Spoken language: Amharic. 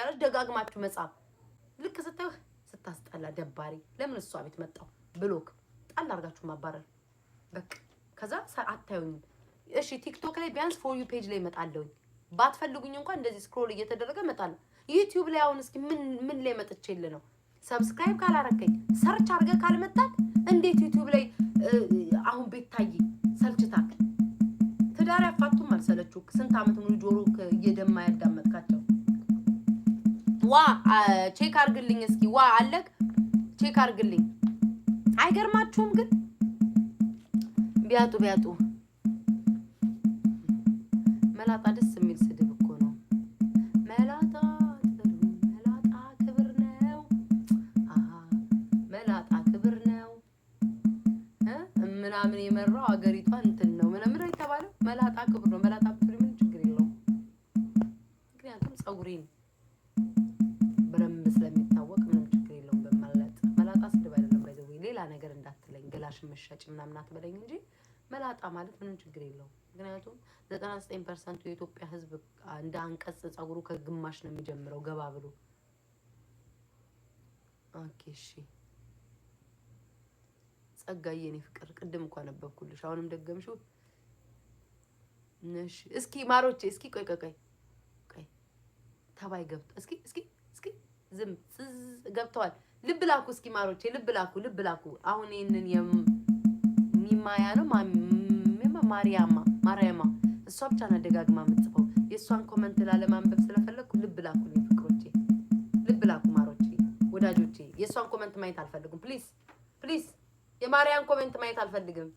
እያለች ደጋግማችሁ መጻፍ ልክ ስታስጠላ ደባሪ ለምን እሷ ቤት መጣው ብሎክ ጣል አድርጋችሁ ማባረር በቃ ከዛ አታዩኝም እሺ ቲክቶክ ላይ ቢያንስ ፎር ዩ ፔጅ ላይ እመጣለሁኝ ባትፈልጉኝ እንኳን እንደዚህ ስክሮል እየተደረገ እመጣለሁ ዩቲዩብ ላይ አሁን እስኪ ምን ላይ መጥቼልህ ነው ሰብስክራይብ ካላረከኝ ሰርች አድርገህ ካልመጣክ እንዴት ዩቲዩብ ላይ አሁን ቤት ታይ ሰልችታክ ትዳር ያፋቱም አልሰለችው ስንት አመት ሙሉ ጆሮ እየደማ ያዳመጥካቸው ዋ ቼክ አርግልኝ እስኪ ዋ አለክ ቼክ አርግልኝ አይገርማችሁም ግን ቢያጡ መላጣ ደስ የሚል ስድብ እኮ ነው መላጣ ክብር ነው መላጣ ክብር ነው ምናምን የመራው አገሪቷን እንትን ነው ምንም የተባለው መላጣ ክብር ነው መላጣ ክብር ምን ችግር የለውም ምክንያቱም ጸጉሬን በረምብ ስለሚታወቅ ምንም ችግር የለውም በመላጣ መላጣ ስድብ አይደለም ባይዘው ሌላ ነገር እንዳትለኝ ገላሽ መሸጭ ምናምን አትበለኝ እንጂ መላጣ ማለት ምንም ችግር የለውም ምክንያቱም 99% የኢትዮጵያ ህዝብ እንደ አንቀጽ ጸጉሩ ከግማሽ ነው የሚጀምረው ገባ ብሎ ኦኬ እሺ ጸጋዬ የኔ ፍቅር ቅድም እንኳን ነበብኩልሽ አሁንም ደገምሽው ነሽ እስኪ ማሮቼ እስኪ ቆይ ተባይ ገብቶ እስኪ ዝም ገብተዋል ልብ ላኩ እስኪ ማሮቼ ልብ ላኩ አሁን ይሄንን የሚማያ ነው ማርያማ እሷ ብቻ ነው ደጋግማ የምትጽፈው የሷን ኮሜንት ላለማንበብ ስለፈለኩ ልብ ላኩልኝ ፍቅሮቼ ልብ ላኩ ማሮቼ ወዳጆቼ የሷን ኮሜንት ማየት አልፈልግም ፕሊዝ የማርያም ኮሜንት ማየት አልፈልግም